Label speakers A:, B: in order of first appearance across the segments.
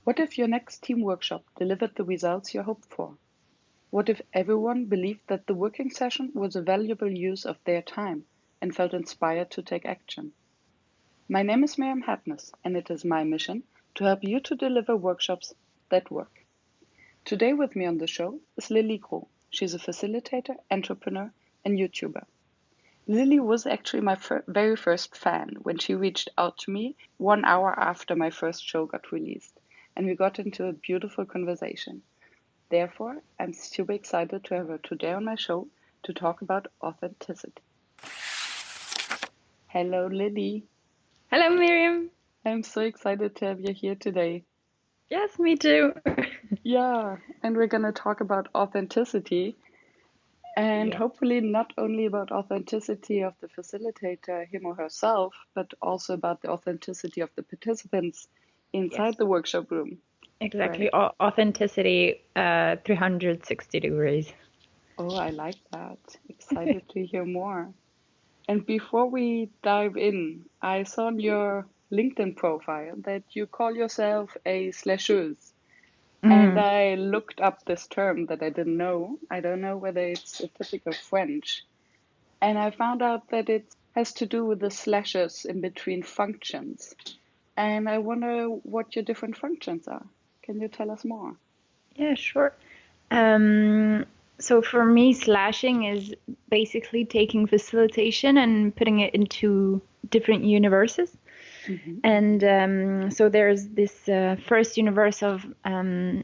A: What if your next team workshop delivered the results you hoped for? What if everyone believed that the working session was a valuable use of their time and felt inspired to take action? My name is Miriam Hartness, and it is my mission to help you to deliver workshops that work. Today with me on the show is Gros. She's a facilitator, entrepreneur, and YouTuber. Lily was actually my very first fan when she reached out to me 1 hour after my first show got released, and we got into a beautiful conversation. Therefore, I'm super excited to have her today on my show to talk about authenticity. Hello, Lily.
B: Hello, Miriam.
A: I'm so excited to have you here today.
B: Yes, me too.
A: Yeah, and we're going to talk about authenticity. And hopefully not only about authenticity of the facilitator, him or herself, but also about the authenticity of the participants inside the workshop room.
B: Exactly. Right. Authenticity, 360 degrees.
A: Oh, I like that. Excited to hear more. And before we dive in, I saw on your LinkedIn profile that you call yourself a slasheuse. And I looked up this term that I didn't know. I don't know whether it's a typical French. And I found out that it has to do with the slashes in between functions. And I wonder what your different functions are. Can you tell us more?
B: Yeah, sure. So for me, slashing is basically taking facilitation and putting it into different universes. And so there's this first universe of,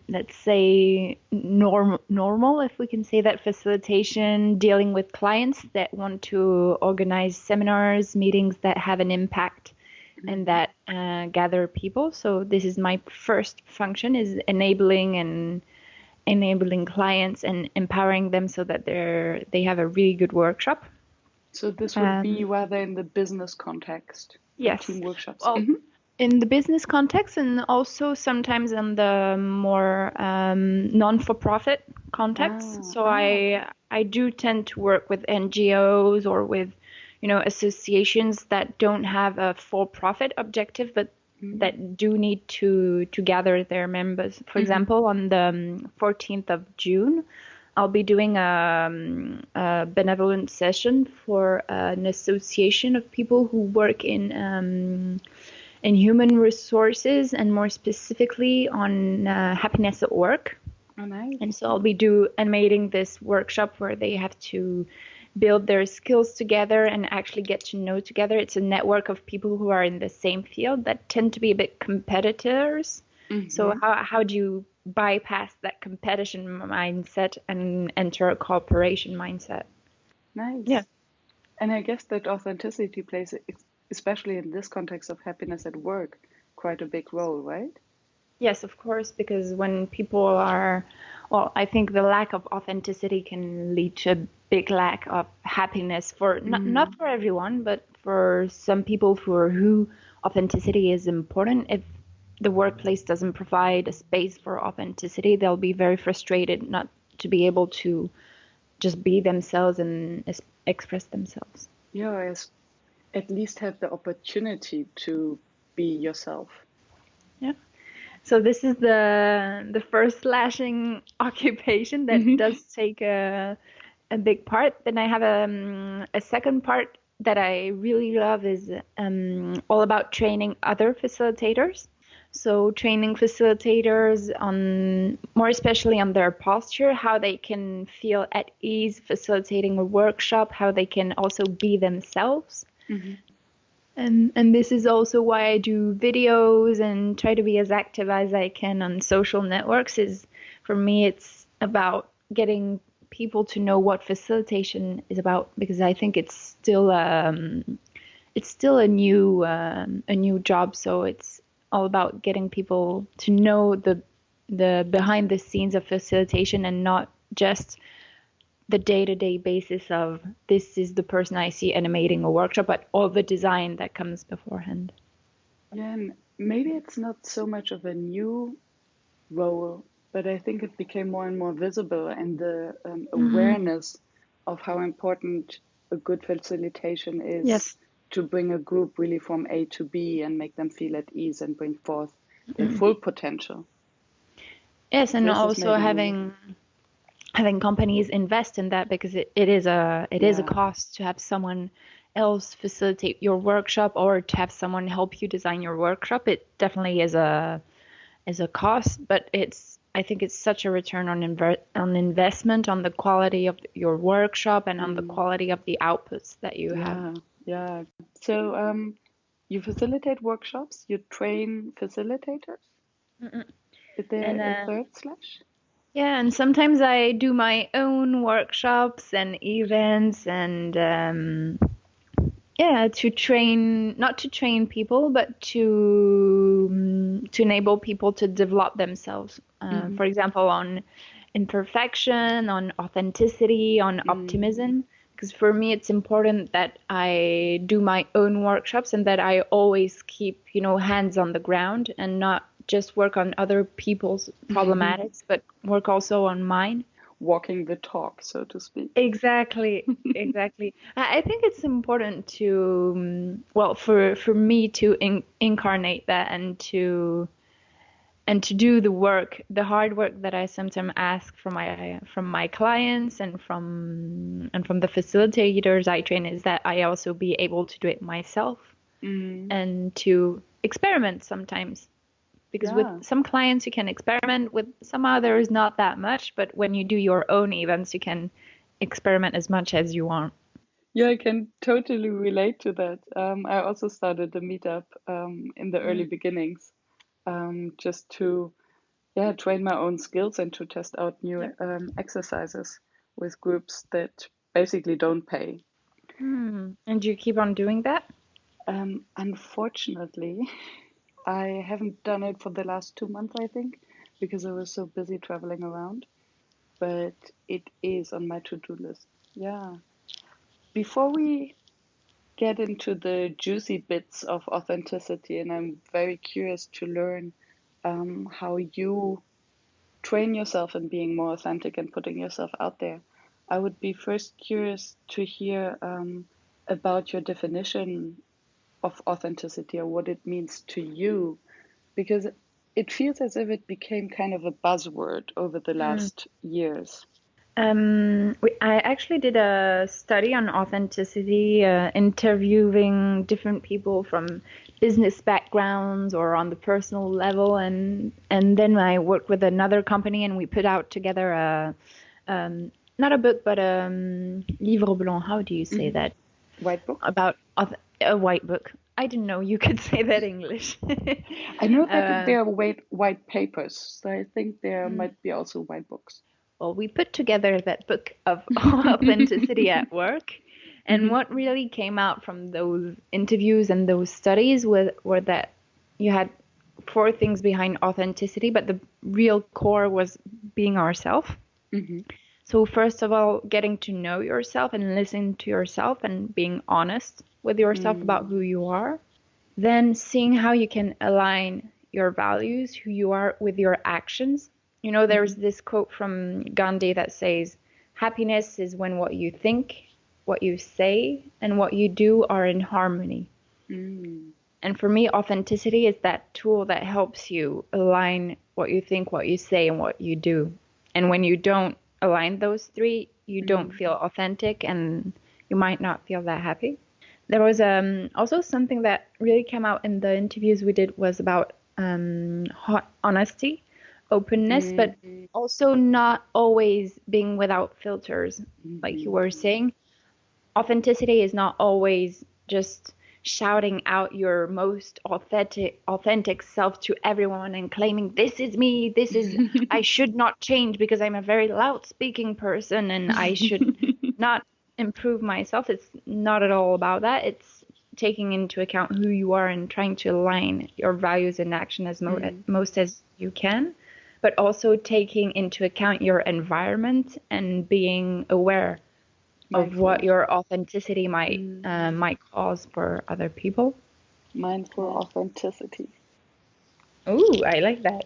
B: let's say, normal, if we can say that, facilitation, dealing with clients that want to organize seminars, meetings that have an impact and that gather people. So this is my first function, is enabling clients and empowering them so that they have a really good workshop.
A: So this would be rather in the business context.
B: Yes.
A: Team workshops.
B: Well, in the business context, and also sometimes in the more non-for-profit context. So I do tend to work with NGOs or with, associations that don't have a for-profit objective, but that do need to gather their members. For example, on the 14th of June, I'll be doing a benevolent session for an association of people who work in human resources, and more specifically on happiness at work.
A: Oh, nice.
B: And so I'll be animating this workshop where they have to build their skills together and actually get to know together. It's a network of people who are in the same field that tend to be a bit competitors. So how do you bypass that competition mindset and enter a cooperation mindset?
A: Nice.
B: Yeah.
A: And I guess that authenticity plays, especially in this context of happiness at work, quite a big role, right?
B: Yes, of course, because when people are, I think the lack of authenticity can lead to a big lack of happiness for not for everyone, but for some people for who authenticity is important. If the workplace doesn't provide a space for authenticity, they'll be very frustrated not to be able to just be themselves and express themselves.
A: Yeah, at least have the opportunity to be yourself.
B: Yeah. So this is the first slashing occupation that does take a big part. Then I have a second part that I really love, is all about training other facilitators. So training facilitators on, more especially on their posture, how they can feel at ease facilitating a workshop, how they can also be themselves. And this is also why I do videos and try to be as active as I can on social networks. Is, for me, it's about getting people to know what facilitation is about, because I think it's still a new job. So it's all about getting people to know the behind the scenes of facilitation, and not just the day-to-day basis of this is the person I see animating a workshop, but all the design that comes beforehand.
A: Yeah, and maybe it's not so much of a new role, but I think it became more and more visible, and the awareness of how important a good facilitation is to bring a group really from A to B and make them feel at ease and bring forth their full potential.
B: Yes, and
A: This is
B: also
A: maybe
B: having companies invest in that, because it is a cost to have someone else facilitate your workshop or to have someone help you design your workshop. It definitely is a cost, but I think it's such a return on investment on the quality of your workshop and on the quality of the outputs that you have.
A: Yeah. So you facilitate workshops, you train facilitators. Is there a third slash?
B: Yeah, and sometimes I do my own workshops and events and to train, not to train people, but to enable people to develop themselves. For example, on imperfection, on authenticity, on optimism. Because for me, it's important that I do my own workshops and that I always keep, hands on the ground and not just work on other people's problematics, but work also on mine.
A: Walking the talk, so to speak.
B: Exactly. I think it's important to, for me to incarnate that and to do the work, the hard work that I sometimes ask from my clients and from the facilitators I train, is that I also be able to do it myself and to experiment sometimes. Because with some clients you can experiment, with some others not that much, but when you do your own events you can experiment as much as you want.
A: Yeah, I can totally relate to that. I also started a meetup in the early beginnings, just to train my own skills and to test out new exercises with groups that basically don't pay.
B: And do you keep on doing that?
A: Unfortunately, I haven't done it for the last 2 months, I think, because I was so busy traveling around. But it is on my to-do list. Yeah. Before we get into the juicy bits of authenticity, and I'm very curious to learn how you train yourself in being more authentic and putting yourself out there. I would be first curious to hear about your definition of authenticity or what it means to you, because it feels as if it became kind of a buzzword over the last years.
B: I actually did a study on authenticity, interviewing different people from business backgrounds or on the personal level, and then I worked with another company and we put out together a not a book but a livre blanc. How do you say that?
A: White book?
B: About a white book. I didn't know you could say that English.
A: I know that there are white papers, so I think there might be also white books.
B: Well, we put together that book of authenticity at work. And what really came out from those interviews and those studies were that you had 4 things behind authenticity, but the real core was being ourselves. So first of all, getting to know yourself and listen to yourself and being honest with yourself about who you are. Then seeing how you can align your values, who you are, with your actions. There's this quote from Gandhi that says, happiness is when what you think, what you say, and what you do are in harmony. And for me, authenticity is that tool that helps you align what you think, what you say, and what you do. And when you don't align those 3, you don't feel authentic and you might not feel that happy. There was also something that really came out in the interviews we did was about honesty, openness, but also not always being without filters. Like you were saying, authenticity is not always just shouting out your most authentic self to everyone and claiming, this is me, this is, I should not change because I'm a very loud speaking person and I should not improve myself. It's not at all about that. It's taking into account who you are and trying to align your values and action as most as you can, but also taking into account your environment and being aware of what your authenticity might cause for other people.
A: Mindful authenticity.
B: Ooh, I like that.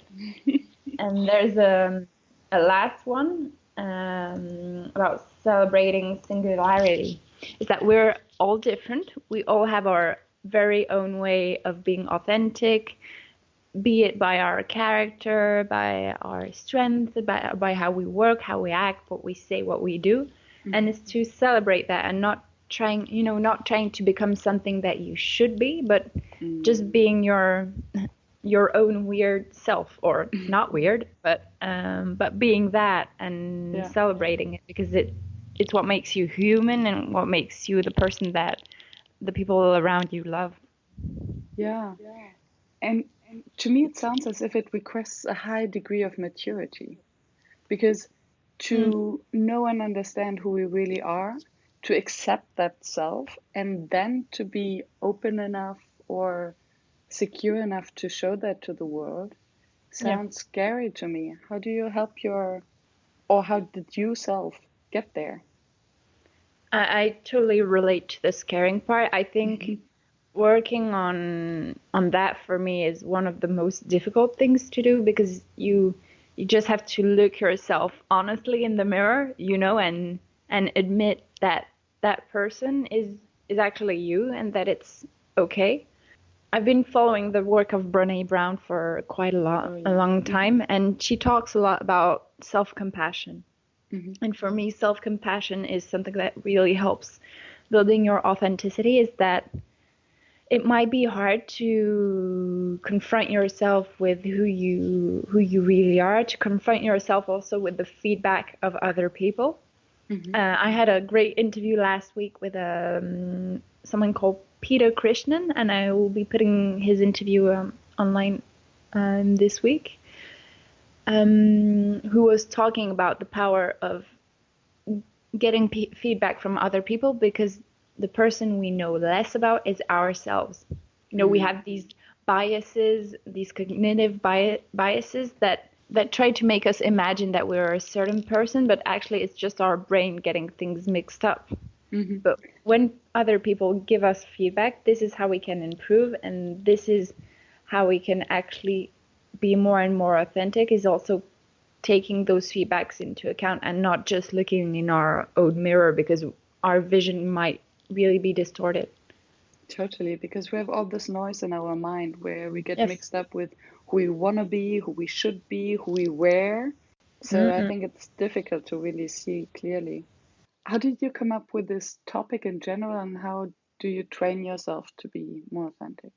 B: And there's a last one about celebrating singularity. Is that we're all different. We all have our very own way of being authentic, be it by our character, by our strength, by how we work, how we act, what we say, what we do. And it's to celebrate that and not trying to become something that you should be, but just being your own weird self, or not weird, but being that and celebrating it, because it's what makes you human and what makes you the person that the people around you love.
A: Yeah. And to me, it sounds as if it requests a high degree of maturity, because to know and understand who we really are, to accept that self, and then to be open enough or secure enough to show that to the world sounds scary to me. How do you help or how did you self get there?
B: I totally relate to the scaring part. I think working on that for me is one of the most difficult things to do, because you just have to look yourself honestly in the mirror, and admit that that person is actually you, and that it's okay. I've been following the work of Brené Brown for quite a long time, and she talks a lot about self-compassion. And for me, self-compassion is something that really helps building your authenticity. Is that it might be hard to confront yourself with who you really are, to confront yourself also with the feedback of other people. I had a great interview last week with someone called Peter Krishnan, and I will be putting his interview online this week, who was talking about the power of getting feedback from other people, because the person we know less about is ourselves. We have these biases, these cognitive biases that try to make us imagine that we're a certain person, but actually it's just our brain getting things mixed up. But when other people give us feedback, this is how we can improve, and this is how we can actually be more and more authentic, is also taking those feedbacks into account and not just looking in our own mirror, because our vision might really be distorted.
A: Totally, because we have all this noise in our mind where we get mixed up with who we want to be, who we should be, who we were. So I think it's difficult to really see clearly. How did you come up with this topic in general, and how do you train yourself to be more authentic?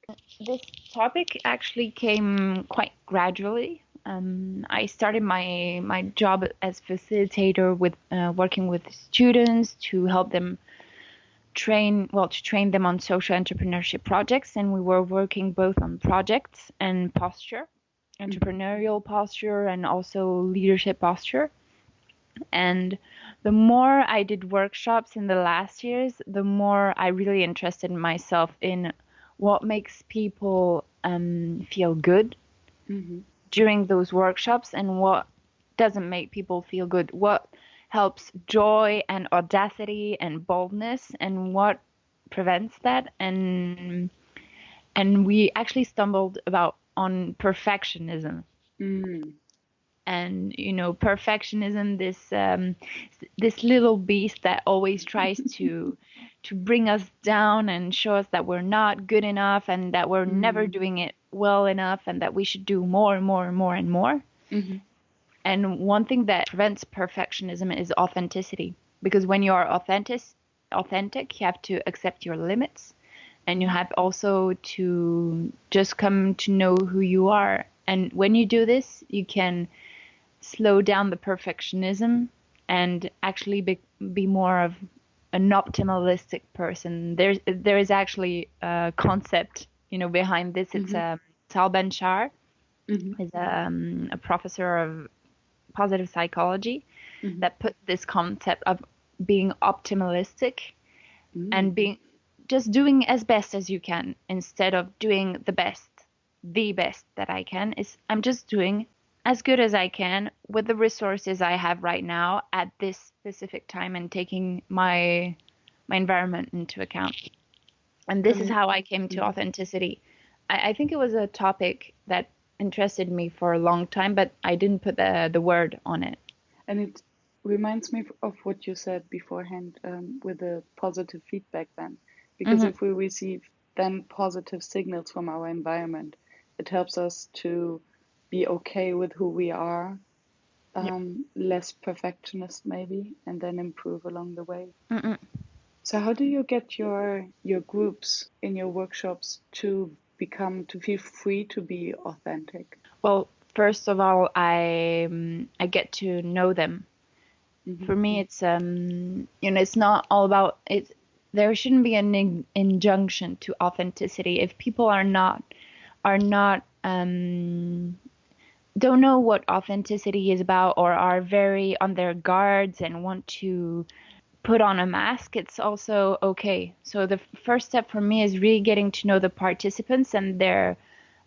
B: This topic actually came quite gradually. I started my job as facilitator with working with students to help them train them on social entrepreneurship projects, and we were working both on projects and posture, entrepreneurial posture, and also leadership posture. And the more I did workshops in the last years, the more I really interested myself in what makes people feel good during those workshops, and what doesn't make people feel good, what helps joy and audacity and boldness, and what prevents that. And we actually stumbled on perfectionism. And perfectionism, this little beast that always tries to bring us down and show us that we're not good enough, and that we're never doing it well enough, and that we should do more and more and more and more. And one thing that prevents perfectionism is authenticity, because when you are authentic, you have to accept your limits, and you have also to just come to know who you are. And when you do this, you can slow down the perfectionism and actually be more of an optimalistic person. There is actually a concept, behind this. It's Tal Ben-Shahar is a professor of positive psychology that put this concept of being optimalistic and just doing as best as you can, instead of doing the best that I can. I'm just doing as good as I can with the resources I have right now at this specific time, and taking my environment into account. And this is how I came to authenticity. I think it was a topic that interested me for a long time, but I didn't put the word on it.
A: And it reminds me of what you said beforehand with the positive feedback then. Because if we receive then positive signals from our environment, it helps us to be okay with who we are, less perfectionist maybe, and then improve along the way. So how do you get your groups in your workshops to feel free to be authentic?
B: Well, first of all, I get to know them. For me, it's it's not all about it. There shouldn't be an injunction to authenticity. If people are not don't know what authenticity is about, or are very on their guards and want to put on a mask, it's also okay. So the first step for me is really getting to know the participants and their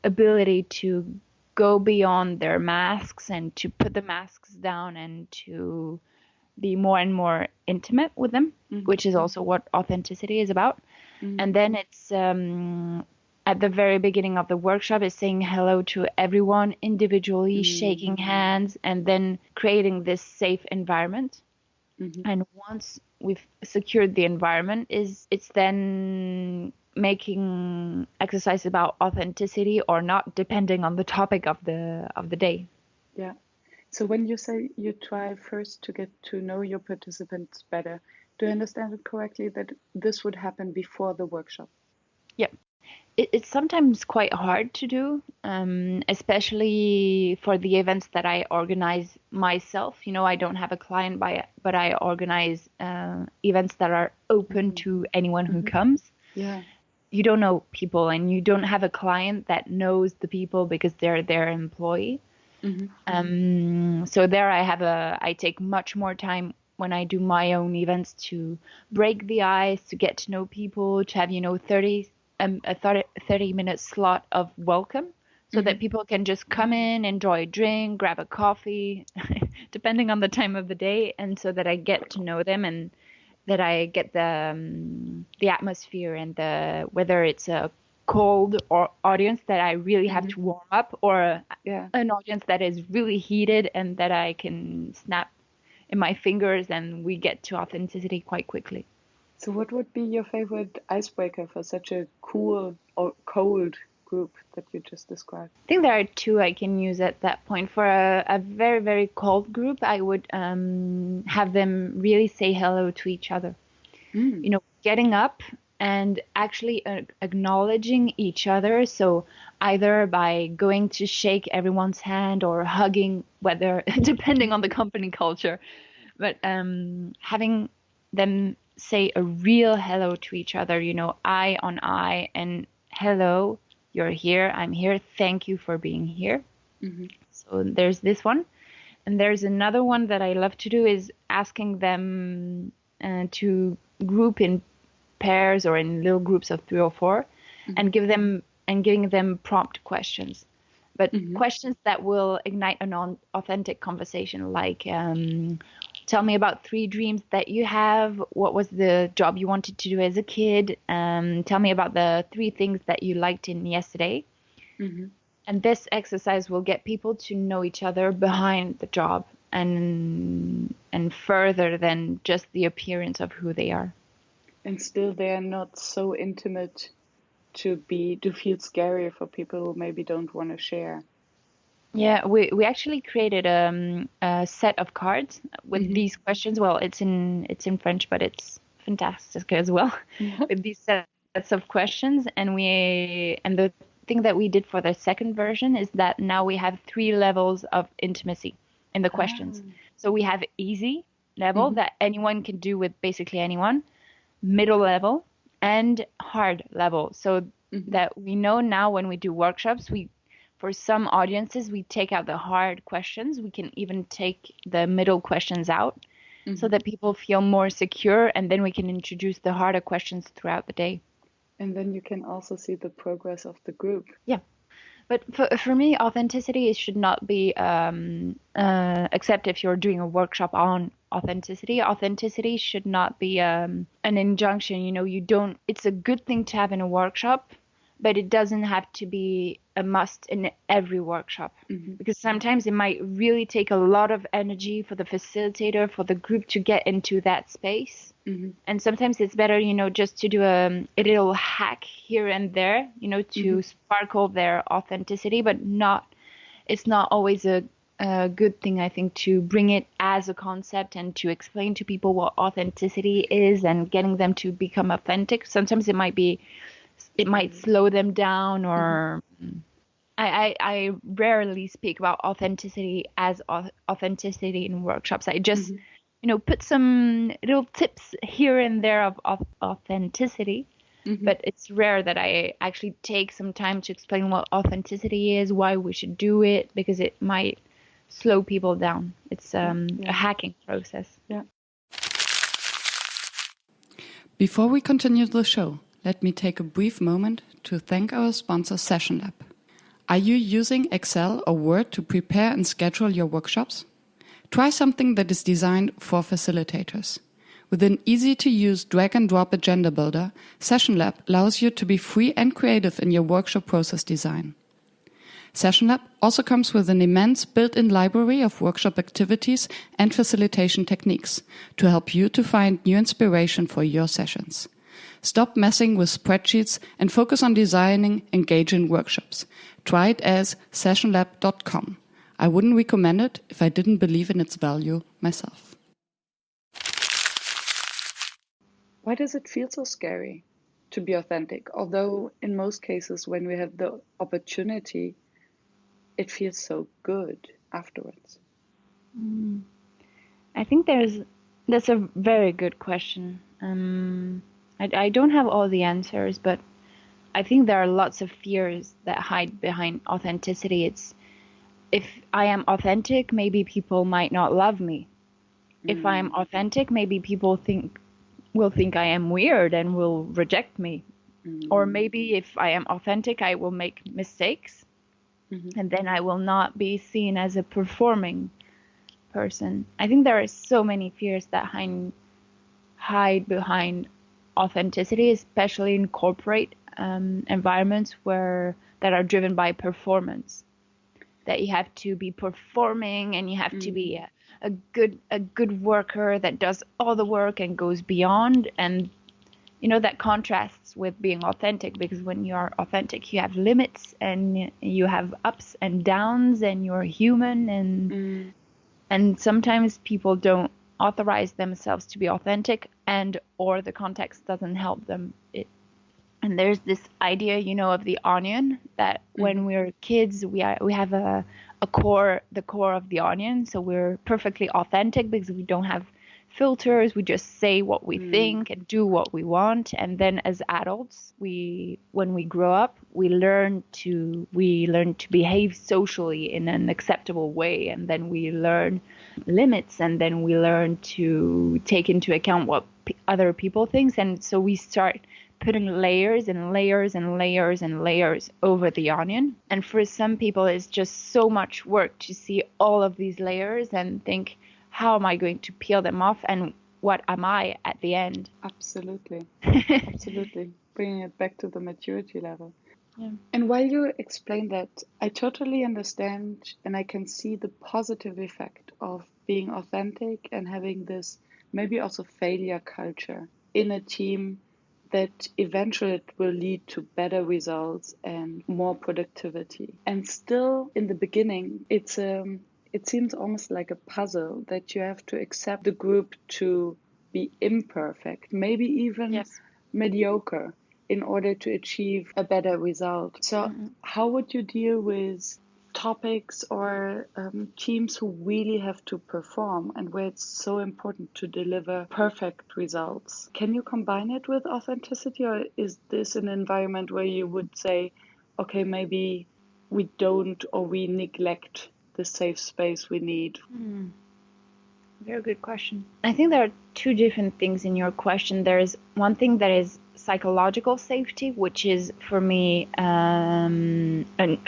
B: ability to go beyond their masks and to put the masks down and to be more and more intimate with them, which is also what authenticity is about. And then it's at the very beginning of the workshop is saying hello to everyone individually, shaking hands, and then creating this safe environment. And once we've secured the environment, it's then making exercise about authenticity or not, depending on the topic of the day.
A: Yeah. So when you say you try first to get to know your participants better, do I understand it correctly that this would happen before the workshop?
B: Yeah. It's sometimes quite hard to do, especially for the events that I organize myself. I don't have a client but I organize events that are open to anyone who comes.
A: Yeah.
B: You don't know people and you don't have a client that knows the people because they're their employee. So there I take much more time when I do my own events to break the ice, to get to know people, to have, 30-minute slot of welcome so that people can just come in, enjoy a drink, grab a coffee, depending on the time of the day, and so that I get to know them and that I get the atmosphere and whether it's a cold or audience that I really have to warm up, or an audience that is really heated and that I can snap in my fingers and we get to authenticity quite quickly.
A: So what would be your favorite icebreaker for such a cool or cold group that you just described?
B: I think there are two I can use at that point. For a very, very cold group, I would have them really say hello to each other. Getting up and actually acknowledging each other. So either by going to shake everyone's hand or hugging, whether depending on the company culture, but having them say a real hello to each other, eye on eye, and hello, you're here, I'm here, thank you for being here. So there's this one. And there's another one that I love to do is asking them to group in pairs or in little groups of 3 or 4 and giving them prompt questions, but questions that will ignite an authentic conversation, like tell me about 3 dreams that you have. What was the job you wanted to do as a kid? Tell me about the 3 things that you liked in yesterday. And this exercise will get people to know each other behind the job and further than just the appearance of who they are.
A: And still they are not so intimate to feel scary for people who maybe don't want to share.
B: Yeah, we actually created a set of cards with these questions. Well, it's in French, but it's fantastic as well with these sets of questions. And the thing that we did for the second version is that now we have 3 levels of intimacy in the questions. So we have easy level that anyone can do with basically anyone, middle level, and hard level. So that we know now when we do workshops, for some audiences, we take out the hard questions. We can even take the middle questions out so that people feel more secure, and then we can introduce the harder questions throughout the day.
A: And then you can also see the progress of the group.
B: Yeah. But for me, authenticity should not be, except if you're doing a workshop on authenticity. Authenticity should not be an injunction. It's a good thing to have in a workshop, but it doesn't have to be a must in every workshop, because sometimes it might really take a lot of energy for the facilitator, for the group to get into that space. And sometimes it's better, just to do a little hack here and there, to sparkle their authenticity, but it's not always a good thing, I think, to bring it as a concept and to explain to people what authenticity is and getting them to become authentic. Sometimes it might slow them down, or I rarely speak about authenticity as authenticity in workshops. I just, put some little tips here and there of authenticity. But it's rare that I actually take some time to explain what authenticity is, why we should do it, because it might slow people down. It's a hacking process.
A: Yeah. Before we continue the show, let me take a brief moment to thank our sponsor, Session Lab. Are you using Excel or Word to prepare and schedule your workshops? Try something that is designed for facilitators. With an easy-to-use drag-and-drop agenda builder, Session Lab allows you to be free and creative in your workshop process design. Session Lab also comes with an immense built-in library of workshop activities and facilitation techniques to help you to find new inspiration for your sessions. Stop messing with spreadsheets and focus on designing engaging workshops. Try it as sessionlab.com. I wouldn't recommend it if I didn't believe in its value myself. Why does it feel so scary to be authentic? Although in most cases, when we have the opportunity, it feels so good afterwards.
B: I think that's a very good question. I don't have all the answers, but I think there are lots of fears that hide behind authenticity. It's, if I am authentic, maybe people might not love me. If I am authentic, maybe people will think I am weird and will reject me. Or maybe if I am authentic, I will make mistakes, and then I will not be seen as a performing person. I think there are so many fears that hide behind authenticity, especially in corporate environments that are driven by performance. That you have to be performing, and you have to be a good worker that does all the work and goes beyond. And that contrasts with being authentic, because when you are authentic, you have limits and you have ups and downs, and you're human, and sometimes people don't authorize themselves to be authentic, and or the context doesn't help them. And there's this idea, of the onion, that when we're kids, we have the core of the onion. So we're perfectly authentic because we don't have filters. We just say what we think and do what we want. And then as adults, when we grow up, we learn to behave socially in an acceptable way. And then we learn limits, and then we learn to take into account what other people think. And so we start putting layers and layers and layers and layers over the onion. And for some people, it's just so much work to see all of these layers and think, how am I going to peel them off, and what am I at the end?
A: Absolutely. Absolutely. Bringing it back to the maturity level. Yeah. And while you explain that, I totally understand, and I can see the positive effect of being authentic and having this maybe also failure culture in a team, that eventually it will lead to better results and more productivity. And still, in the beginning, it seems almost like a puzzle that you have to accept the group to be imperfect, maybe even mediocre, in order to achieve a better result. So how would you deal with topics or teams who really have to perform, and where it's so important to deliver perfect results? Can you combine it with authenticity, or is this an environment where you would say, okay, maybe we don't, or we neglect the safe space we need?
B: Very good question. I think there are two different things in your question. There's one thing that is psychological safety, which is for me a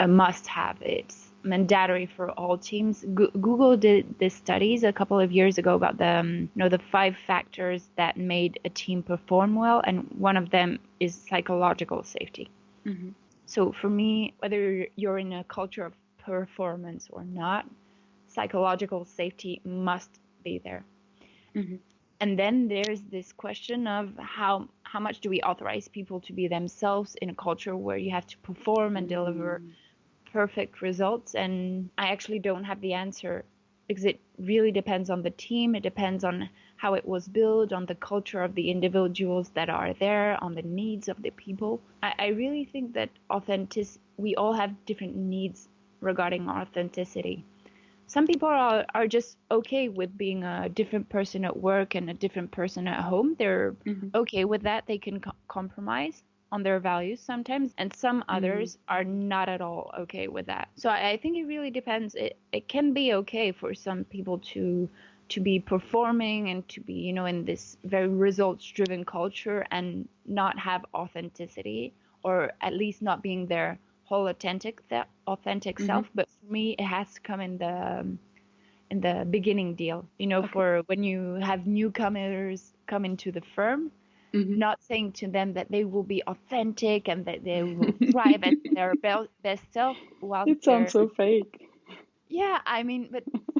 B: must-have. It's mandatory for all teams. Google did this studies a couple of years ago about the 5 factors that made a team perform well, and one of them is psychological safety.
A: Mm-hmm.
B: So for me, whether you're in a culture of performance or not, psychological safety must be there.
A: Mm-hmm.
B: And then there's this question of how much do we authorize people to be themselves in a culture where you have to perform and deliver perfect results. And I actually don't have the answer, because it really depends on the team. It depends on how it was built, on the culture of the individuals that are there, on the needs of the people. I really think that we all have different needs regarding authenticity. Some people are just okay with being a different person at work and a different person at home. They're
A: Mm-hmm.
B: okay with that. They can compromise on their values sometimes, and some others are not at all okay with that. So I think it really depends. It can be okay for some people to be performing and to be, you know, in this very results driven culture and not have authenticity, or at least not being their whole authentic
A: Mm-hmm.
B: self. But for me, it has to come in the beginning deal, you know,
A: Okay.
B: for when you have newcomers come into the firm,
A: Mm-hmm.
B: not saying to them that they will be authentic and that they will thrive at their best self whilst
A: It sounds
B: they're,
A: so fake.
B: yeah, I mean,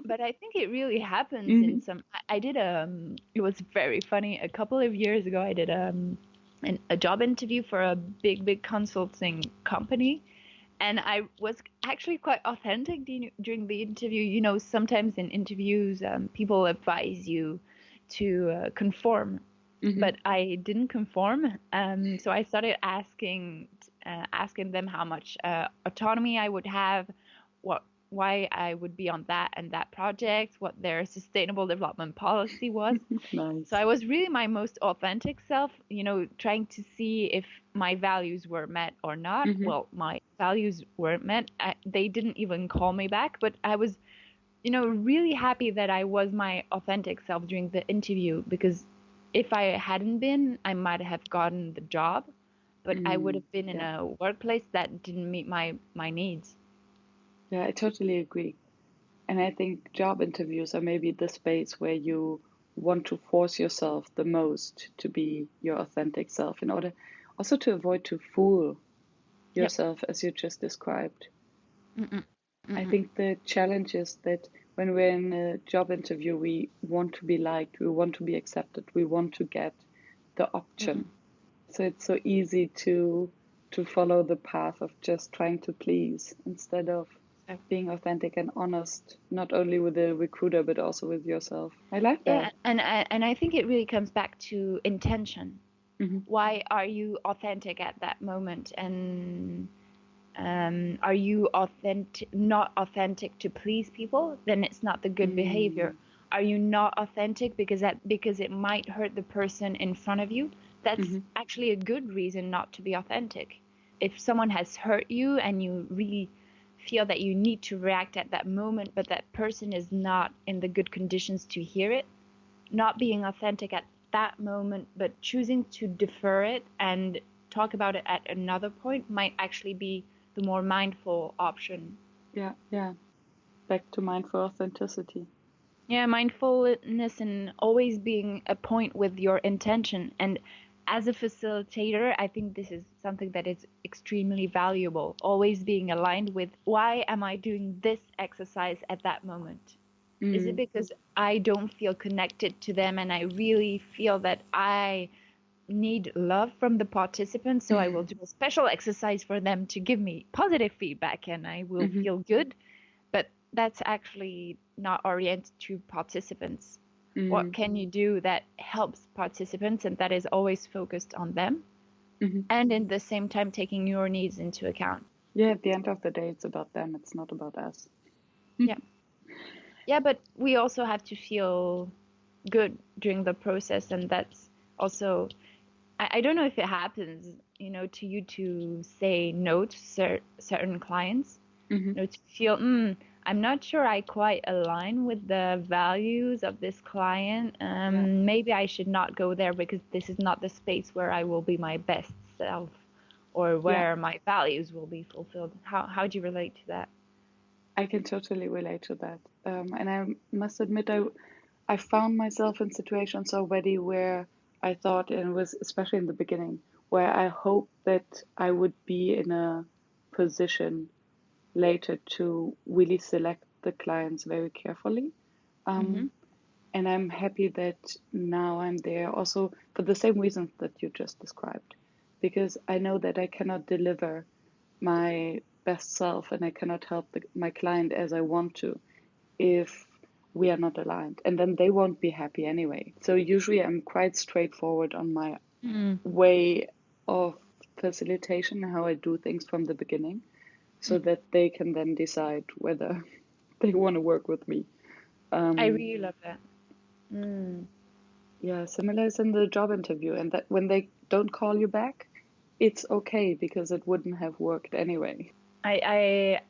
B: but I think it really happens
A: Mm-hmm.
B: in some. I did it was very funny. A couple of years ago, I did a job interview for a big consulting company, and I was actually quite authentic during the interview. You know, sometimes in interviews, people advise you to conform,
A: Mm-hmm.
B: but I didn't conform. So I started asking them how much autonomy I would have, what why I would be on that and that project, what their sustainable development policy was.
A: Nice.
B: So I was really my most authentic self, you know, trying to see if my values were met or not.
A: Mm-hmm.
B: Well, my values weren't met. They didn't even call me back, but I was, you know, really happy that I was my authentic self during the interview, because if I hadn't been, I might have gotten the job, but I would have been in
A: Yeah.
B: a workplace that didn't meet my needs.
A: Yeah, I totally agree. And I think job interviews are maybe the space where you want to force yourself the most to be your authentic self in order also to avoid to fool
B: Yep.
A: yourself as you just described.
B: Mm-mm.
A: I
B: Mm-mm.
A: think the challenge is that when we're in a job interview, we want to be liked, we want to be accepted, we want to get the
B: Mm-mm.
A: option. So it's so easy to follow the path of just trying to please instead of
B: So,
A: being authentic and honest, not only with the recruiter but also with yourself. I like
B: yeah,
A: that.
B: and I think it really comes back to intention.
A: Hmm.
B: Why are you authentic at that moment? And are you not authentic to please people? Then it's not the good behavior.
A: Mm.
B: Are you not authentic because it might hurt the person in front of you? That's
A: Hmm.
B: actually a good reason not to be authentic. If someone has hurt you and you really feel that you need to react at that moment, but that person is not in the good conditions to hear it, not being authentic at that moment, but choosing to defer it and talk about it at another point might actually be the more mindful option.
A: Yeah, yeah. Back to mindful authenticity.
B: Yeah, mindfulness and always being a point with your intention. And as a facilitator, I think this is something that is extremely valuable. Always being aligned with, why am I doing this exercise at that moment? Is it
A: Mm.
B: because I don't feel connected to them and I really feel that I need love from the participants, so I will do a special exercise for them to give me positive feedback and I will
A: Hmm.
B: feel good? But that's actually not oriented to participants. What
A: Mm.
B: can you do that helps participants and that is always focused on them,
A: Hmm.
B: and in the same time taking your needs into account?
A: Yeah, at the end of the day, it's about them, it's not about us.
B: Yeah. Yeah, but we also have to feel good during the process, and that's also, I don't know if it happens, you know, to you to say no to certain clients,
A: Hmm.
B: you know, to feel, I'm not sure I quite align with the values of this client.
A: Yeah.
B: Maybe I should not go there because this is not the space where I will be my best self or
A: Yeah,
B: where my values will be fulfilled. How do you relate to that?
A: I can totally relate to that. And I must admit, I found myself in situations already where I thought, and it was especially in the beginning, where I hope that I would be in a position later to really select the clients very carefully.
B: Mm-hmm.
A: And I'm happy that now I'm there also for the same reasons that you just described, because I know that I cannot deliver my best self and I cannot help my client as I want to if we are not aligned. And then they won't be happy anyway. So usually I'm quite straightforward on my way of facilitation and how I do things from the beginning so that they can then decide whether they want to work with me.
B: I really love that.
A: Yeah, similar is in the job interview, and that when they don't call you back, it's okay because it wouldn't have worked anyway.
B: I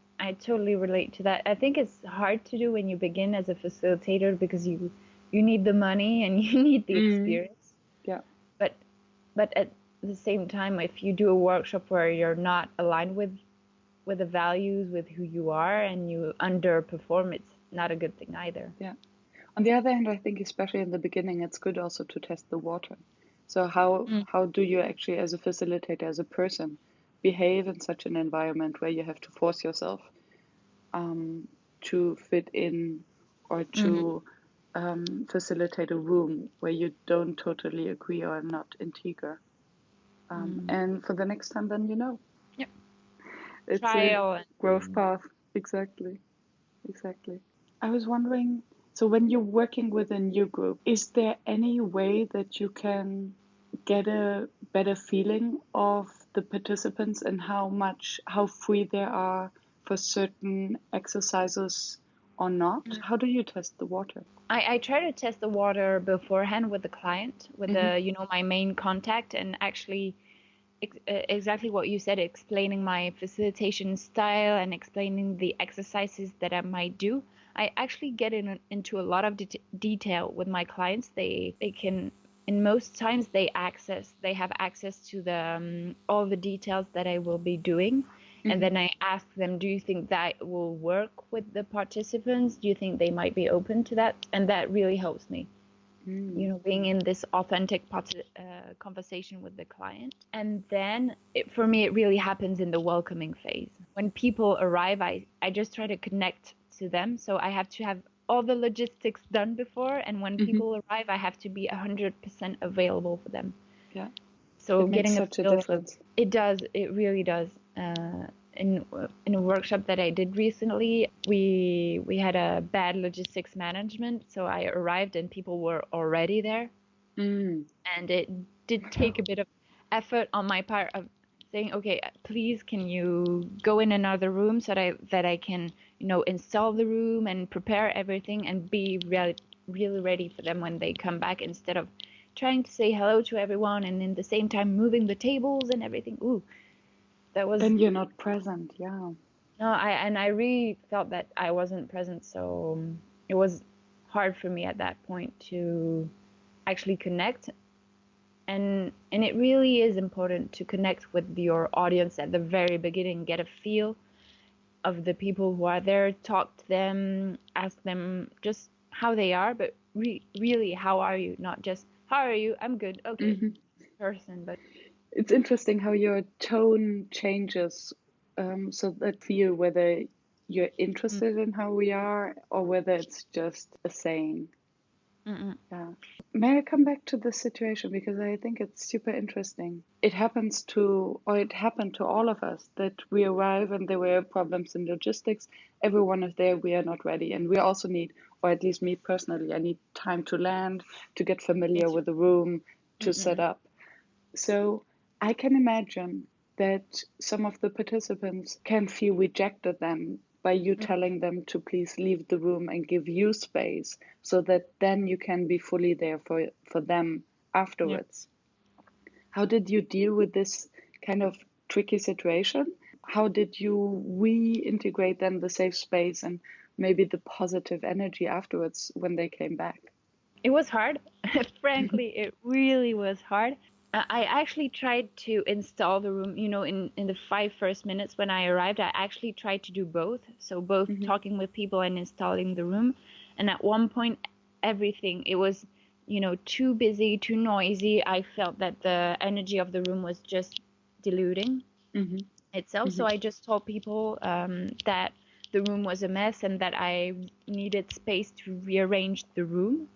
B: totally relate to that. I think it's hard to do when you begin as a facilitator because you need the money and you need the experience.
A: Yeah.
B: But at the same time, if you do a workshop where you're not aligned with the values, with who you are, and you underperform, it's not a good thing either.
A: Yeah. On the other hand, I think especially in the beginning, it's good also to test the water. So how do you actually, as a facilitator, as a person, behave in such an environment where you have to force yourself to fit in or to facilitate a room where you don't totally agree or are not integer. And for the next time, then you know.
B: Yep.
A: It's
B: Trial
A: a growth path. Exactly. Exactly. I was wondering, so when you're working with a new group, is there any way that you can get a better feeling of the participants and how free they are for certain exercises or not? How do you test the water?
B: I try to test the water beforehand with the client, with my main contact, and actually exactly what you said, explaining my facilitation style and explaining the exercises that I might do. I actually get into a lot of detail with my clients. They can, in most times, they have access to the all the details that I will be doing. And then I ask them, do you think that will work with the participants? Do you think they might be open to that? And that really helps me. Being in this authentic conversation with the client. And then for me, it really happens in the welcoming phase. When people arrive, I just try to connect to them. So I have to have all the logistics done before. And when people arrive, I have to be 100% available for them.
A: Yeah.
B: So
A: it makes
B: getting
A: such a difference.
B: It does. It really does. In a workshop that I did recently, we had a bad logistics management. So I arrived and people were already there, and it did take a bit of effort on my part of saying, okay, please, can you go in another room so that I can install the room and prepare everything and be really ready for them when they come back, instead of trying to say hello to everyone and in the same time moving the tables and everything. Ooh, that was.
A: Then you're not present, yeah.
B: No, I really felt that I wasn't present, so it was hard for me at that point to actually connect. And it really is important to connect with your audience at the very beginning, get a feel of the people who are there, talk to them, ask them just how they are, but really, how are you? Not just, how are you? I'm good. Okay, person, but
A: It's interesting how your tone changes, so that feel whether you're interested in how we are or whether it's just a saying. Yeah. May I come back to this situation because I think it's super interesting. It happened to all of us that we arrive and there were problems in logistics. Everyone is there, we are not ready. And we also need, or at least me personally, I need time to land, to get familiar with the room, to set up. So I can imagine that some of the participants can feel rejected then by you telling them to please leave the room and give you space so that then you can be fully there for them afterwards. How did you deal with this kind of tricky situation? How did you reintegrate then the safe space and maybe the positive energy afterwards when they came back?
B: It was hard. Frankly, it really was hard. I actually tried to install the room, in the first 5 minutes when I arrived. I actually tried to do both. So both talking with people and installing the room. And at one point, everything, it was too busy, too noisy. I felt that the energy of the room was just diluting itself. So I just told people that the room was a mess and that I needed space to rearrange the room.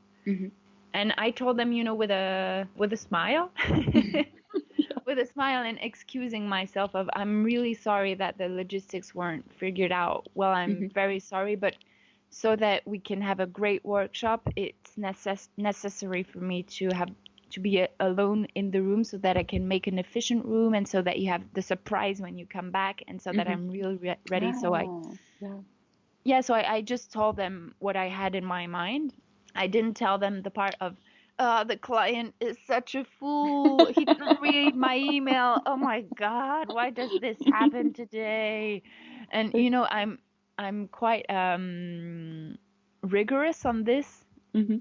B: And I told them, with a smile, with a smile, and excusing myself of, I'm really sorry that the logistics weren't figured out. Well, I'm very sorry, but so that we can have a great workshop, it's necessary for me to be alone in the room so that I can make an efficient room, and so that you have the surprise when you come back, and so that I'm really ready. So I just told them what I had in my mind. I didn't tell them the part of, the client is such a fool. He didn't read my email. Oh my God, why does this happen today? And I'm quite rigorous on this.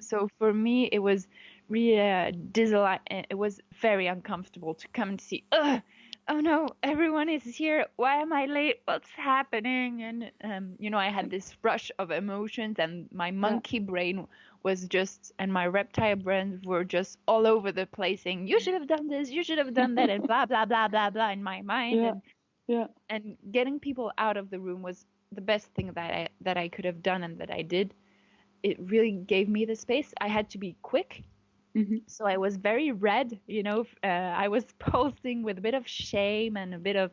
B: So for me, it was really it was very uncomfortable to come and see, oh no, everyone is here. Why am I late? What's happening? And I had this rush of emotions, and my monkey brain was just, and my reptile brain were just all over the place saying, you should have done this, you should have done that, and blah, blah, blah, blah, blah in my mind. And getting people out of the room was the best thing that I could have done, and that I did. It really gave me the space. I had to be quick. So I was very red, I was pulsing with a bit of shame and a bit of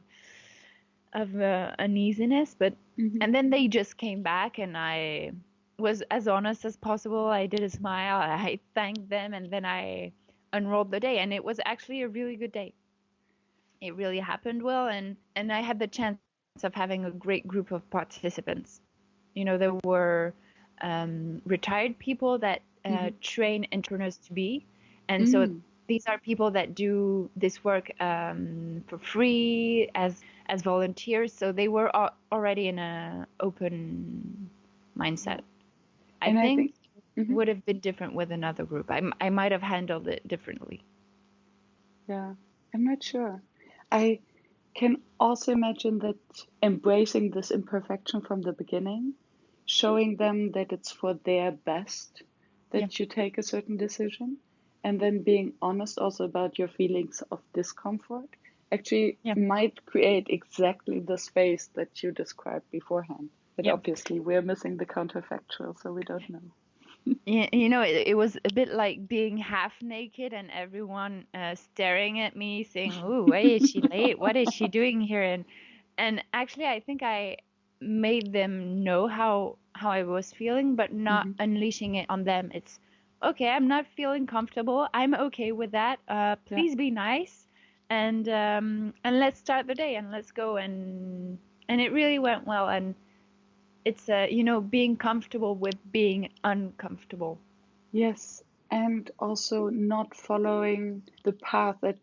B: uneasiness, but and then they just came back, and I was as honest as possible. I did a smile, I thanked them, and then I unrolled the day, and it was actually a really good day. It really happened well, and I had the chance of having a great group of participants. There were retired people that train entrepreneurs to be, and so these are people that do this work for free as volunteers. So they were already in an open mindset. I think it would have been different with another group. I might have handled it differently.
A: Yeah, I'm not sure. I can also imagine that embracing this imperfection from the beginning, showing them that it's for their best that you take a certain decision, and then being honest also about your feelings of discomfort, actually might create exactly the space that you described beforehand. But obviously we're missing the counterfactual, so we don't know.
B: It was a bit like being half naked and everyone staring at me saying, "Ooh, why is she late? What is she doing here?" And actually, I think I made them know how I was feeling, but not unleashing it on them. It's okay. I'm not feeling comfortable. I'm okay with that. Please be nice, and let's start the day, and let's go. And it really went well. And it's being comfortable with being uncomfortable.
A: Yes, and also not following the path that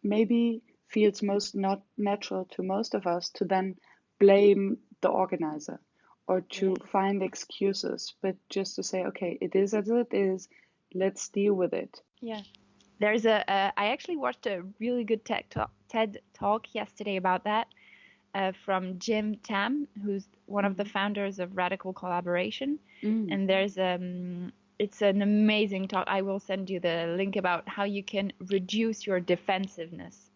A: maybe feels most not natural to most of us, to then blame the organizer or to find excuses, but just to say, okay, it is as it is, let's deal with it.
B: Yeah. There's I actually watched a really good TED talk yesterday about that. From Jim Tam, who's one of the founders of Radical Collaboration. And there's it's an amazing talk. I will send you the link about how you can reduce your defensiveness.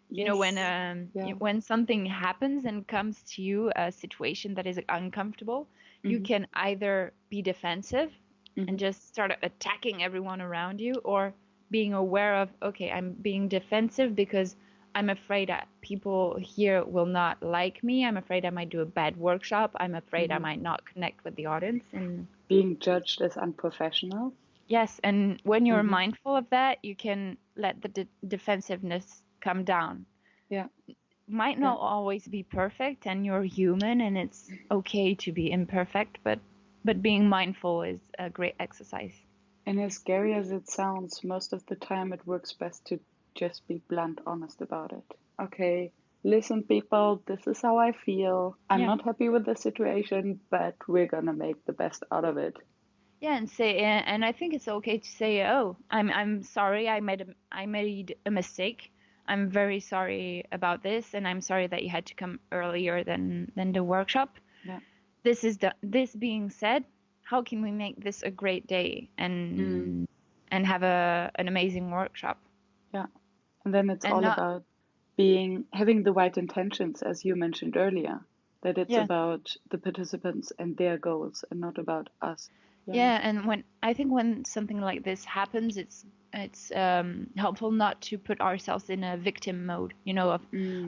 B: When something happens and comes to you, a situation that is uncomfortable, you can either be defensive and just start attacking everyone around you, or being aware of, okay, I'm being defensive because I'm afraid that people here will not like me. I'm afraid I might do a bad workshop. I'm afraid I might not connect with the audience. And
A: being judged as unprofessional.
B: Yes, and when you're mindful of that, you can let the defensiveness come down.
A: Yeah.
B: Might not always be perfect, and you're human, and it's okay to be imperfect, but being mindful is a great exercise.
A: And as scary as it sounds, most of the time it works best to just be blunt honest about it. Okay, listen people, this is how I feel. I'm not happy with the situation, but we're gonna make the best out of it.
B: Yeah, and I think it's okay to say, oh, I'm sorry, I made a mistake. I'm very sorry about this, and I'm sorry that you had to come earlier than the workshop.
A: Yeah.
B: This being said, how can we make this a great day? And and have an amazing workshop.
A: Yeah. And then it's
B: And
A: all
B: not,
A: about having the right intentions, as you mentioned earlier, that it's
B: yeah.
A: about the participants and their goals and not about us.
B: Yeah, and when something like this happens, it's helpful not to put ourselves in a victim mode, of,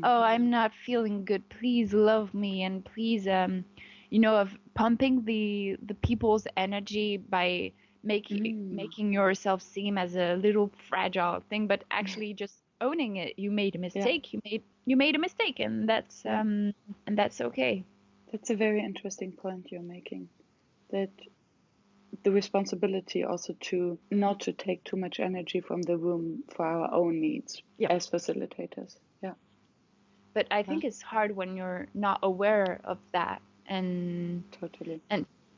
B: oh, I'm not feeling good, please love me, and please, of pumping the people's energy by making yourself seem as a little fragile thing, but actually just owning it. You made a mistake. You made a mistake, and that's okay.
A: That's a very interesting point you're making. That the responsibility also to not to take too much energy from the room for our own needs as facilitators. Yeah.
B: But I think it's hard when you're not aware of that. And
A: totally.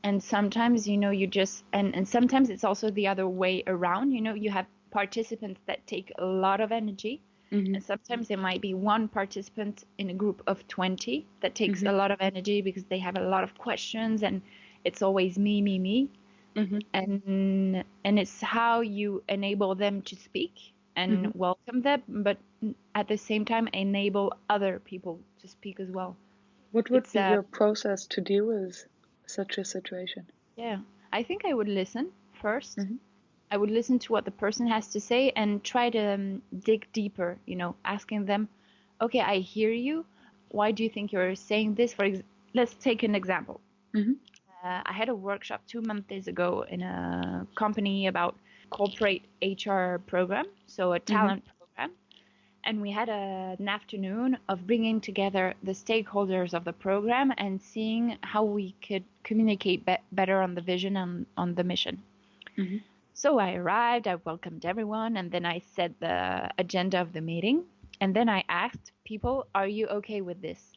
B: And sometimes, you just, and sometimes it's also the other way around, you have participants that take a lot of energy. And sometimes there might be one participant in a group of 20 that takes a lot of energy because they have a lot of questions and it's always me, me, me. And it's how you enable them to speak and welcome them, but at the same time enable other people to speak as well.
A: What would be your process to deal with such a situation?
B: Yeah, I think I would listen first. I would listen to what the person has to say and try to dig deeper, asking them, okay, I hear you. Why do you think you're saying this? Let's take an example. I had a workshop 2 months ago in a company about corporate HR program, so a talent program. And we had an afternoon of bringing together the stakeholders of the program and seeing how we could communicate better on the vision and on the mission. So I arrived, I welcomed everyone, and then I set the agenda of the meeting. And then I asked people, are you okay with this?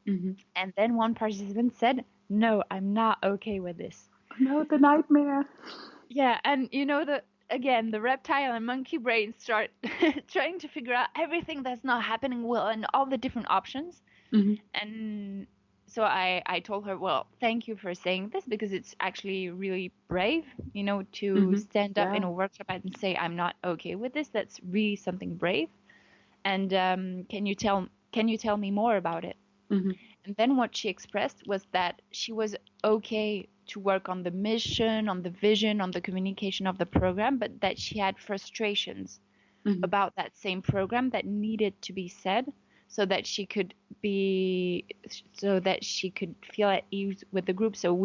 B: And then one participant said, no, I'm not okay with this.
A: No, the nightmare.
B: Yeah, and again, the reptile and monkey brains start trying to figure out everything that's not happening well and all the different options. And so I told her, well, thank you for saying this because it's actually really brave, to stand up in a workshop and say, I'm not okay with this. That's really something brave. And can you tell me more about it? And then what she expressed was that she was okay to work on the mission, on the vision, on the communication of the program, but that she had frustrations about that same program that needed to be said so that she could feel at ease with the group. So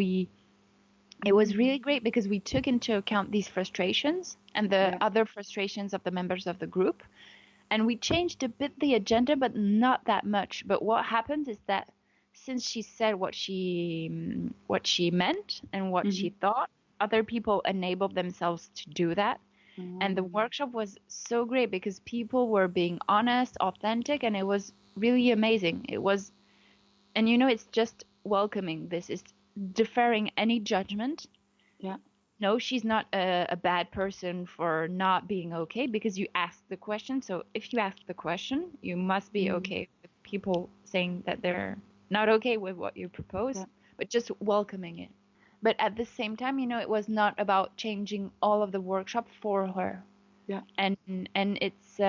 B: it was really great because we took into account these frustrations and the other frustrations of the members of the group. And we changed a bit the agenda, but not that much. But what happened is that since she said what she meant and what she thought, other people enabled themselves to do that. And the workshop was so great because people were being honest, authentic, and it was really amazing. It was, and it's just welcoming this. It's deferring any judgment.
A: Yeah.
B: No, she's not a bad person for not being okay because you asked the question. So if you asked the question, you must be okay with people saying that they're not okay with what you propose, but just welcoming it. But at the same time, it was not about changing all of the workshop for her.
A: Yeah.
B: And it's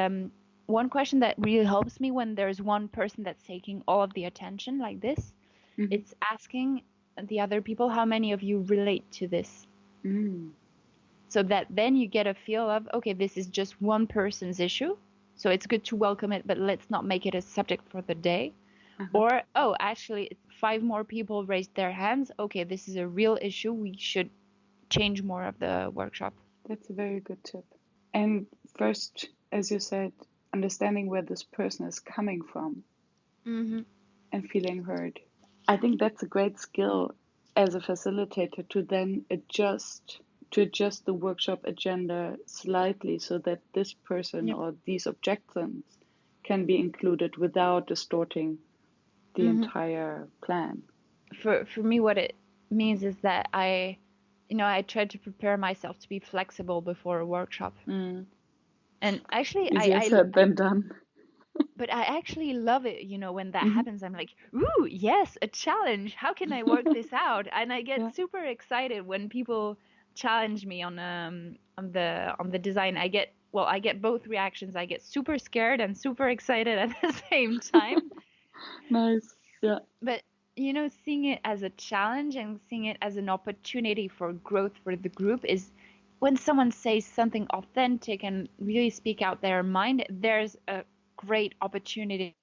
B: one question that really helps me when there's one person that's taking all of the attention like this. It's asking the other people, how many of you relate to this? So that then you get a feel of, okay, this is just one person's issue. So it's good to welcome it, but let's not make it a subject for the day. Or, oh, actually, 5 more people raised their hands. Okay, this is a real issue. We should change more of the workshop.
A: That's a very good tip. And first, as you said, understanding where this person is coming from and feeling heard. I think that's a great skill as a facilitator to then adjust the workshop agenda slightly so that this person or these objections can be included without distorting the entire plan.
B: For me, what it means is that I try to prepare myself to be flexible before a workshop. And actually,
A: easier said than done.
B: But I actually love it, when that happens. I'm like, ooh, yes, a challenge. How can I work this out? And I get super excited when people challenge me on the design, I get both reactions. I get super scared and super excited at the same time.
A: Nice. Yeah.
B: But seeing it as a challenge and seeing it as an opportunity for growth for the group is when someone says something authentic and really speak out their mind, there's a great opportunity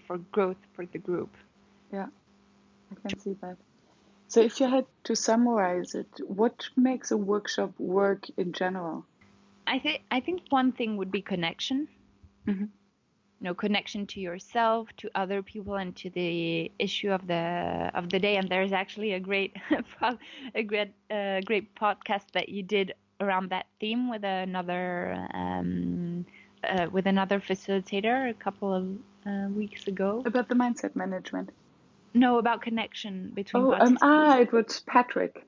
B: for growth for the group.
A: Yeah, I can see that. So if you had to summarize it, what makes a workshop work in general?
B: I think one thing would be connection. Connection to yourself, to other people, and to the issue of the day. And there's actually a great great podcast that you did around that theme with another facilitator a couple of weeks ago.
A: About the mindset management.
B: No, about connection between
A: participants. It was Patrick.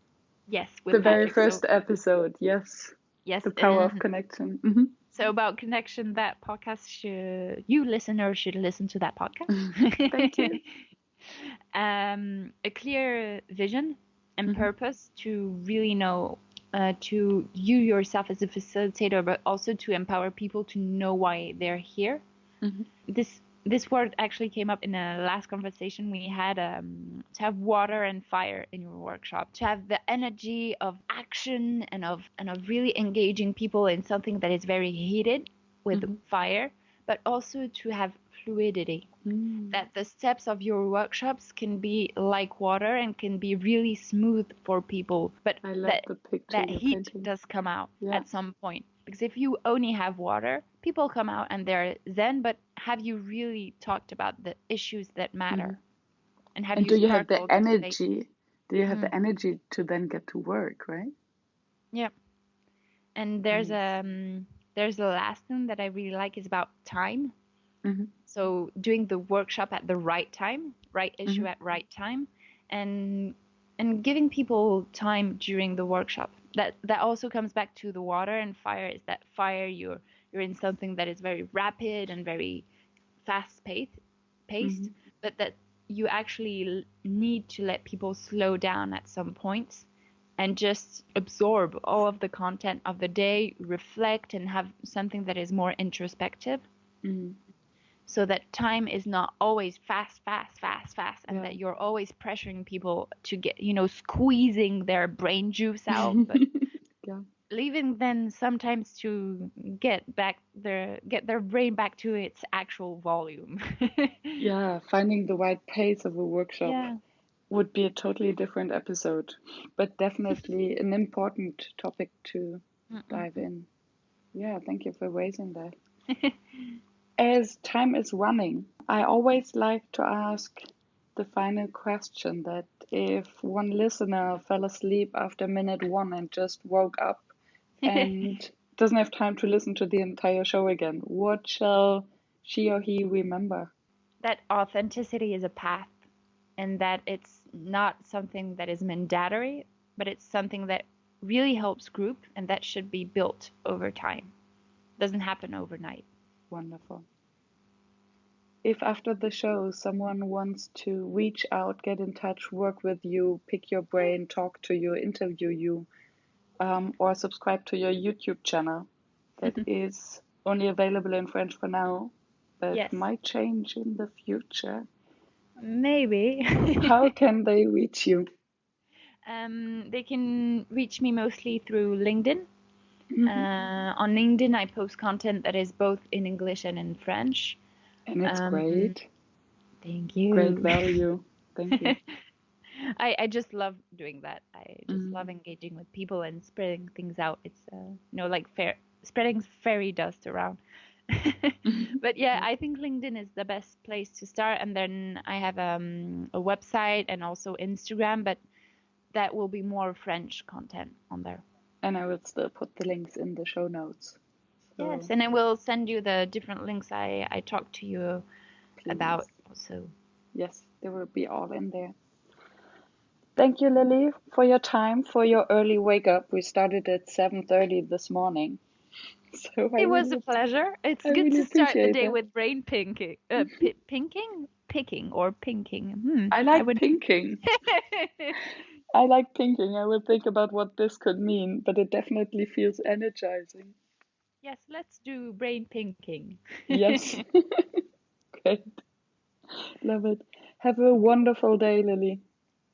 B: Yes,
A: with the very first episode. Yes.
B: Yes.
A: The power of connection.
B: So about connection, that podcast, you listener should listen to that podcast.
A: Thank you.
B: A clear vision and purpose to really know, to you yourself as a facilitator, but also to empower people to know why they're here. This word actually came up in a last conversation we had, to have water and fire in your workshop, to have the energy of action and of really engaging people in something that is very heated with fire, but also to have fluidity, that the steps of your workshops can be like water and can be really smooth for people, but that heat does come out at some point. Because if you only have water, people come out and they're zen, but have you really talked about the issues that matter? And
A: do you have the energy? Do you have the energy to then get to work, right?
B: Yeah. And there's the last thing that I really like is about time. So doing the workshop at the right time, right issue at right time, and giving people time during the workshop. That also comes back to the water and fire. Is that fire you're in something that is very rapid and very fast paced, but that you actually need to let people slow down at some points and just absorb all of the content of the day, reflect, and have something that is more introspective. So that time is not always fast, and that you're always pressuring people to get, squeezing their brain juice out, but leaving them sometimes to get their brain back to its actual volume.
A: Finding the right pace of a workshop would be a totally different episode, but definitely an important topic to dive in. Yeah, thank you for raising that. As time is running, I always like to ask the final question, that if one listener fell asleep after minute 1 and just woke up and doesn't have time to listen to the entire show again, what shall she or he remember?
B: That authenticity is a path, and that it's not something that is mandatory, but it's something that really helps group, and that should be built over time. Doesn't happen overnight.
A: Wonderful. If after the show someone wants to reach out, get in touch, work with you, pick your brain, talk to you, interview you, or subscribe to your YouTube channel that is only available in French for now, but might change in the future.
B: Maybe.
A: How can they reach you?
B: They can reach me mostly through LinkedIn. On LinkedIn, I post content that is both in English and in French.
A: And it's great.
B: Thank you.
A: Great value. Thank you.
B: I just love doing that. I just love engaging with people and spreading things out. It's like spreading fairy dust around. But yeah, I think LinkedIn is the best place to start. And then I have a website and also Instagram, but that will be more French content on there.
A: And I will still put the links in the show notes.
B: So. Yes, and I will send you the different links I talked to you about also.
A: Yes, they will be all in there. Thank you, Lily, for your time, for your early wake up. We started at 7:30 this morning. So
B: it was a pleasure. It's good to start the day with brain picking. Picking.
A: I like pinking. I like thinking. I will think about what this could mean, but it definitely feels energizing.
B: Yes, let's do brain pinking.
A: Yes. Great. Love it. Have a wonderful day, Lily.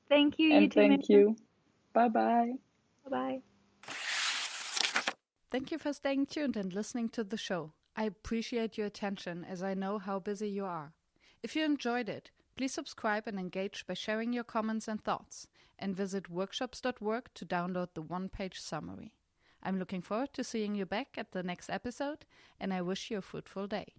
B: Thank you, you
A: And
B: too,
A: thank
B: Miriam.
A: you. Bye bye.
B: Bye-bye.
C: Thank you for staying tuned and listening to the show. I appreciate your attention as I know how busy you are. If you enjoyed it, please subscribe and engage by sharing your comments and thoughts, and visit workshops.work to download the one-page summary. I'm looking forward to seeing you back at the next episode, and I wish you a fruitful day.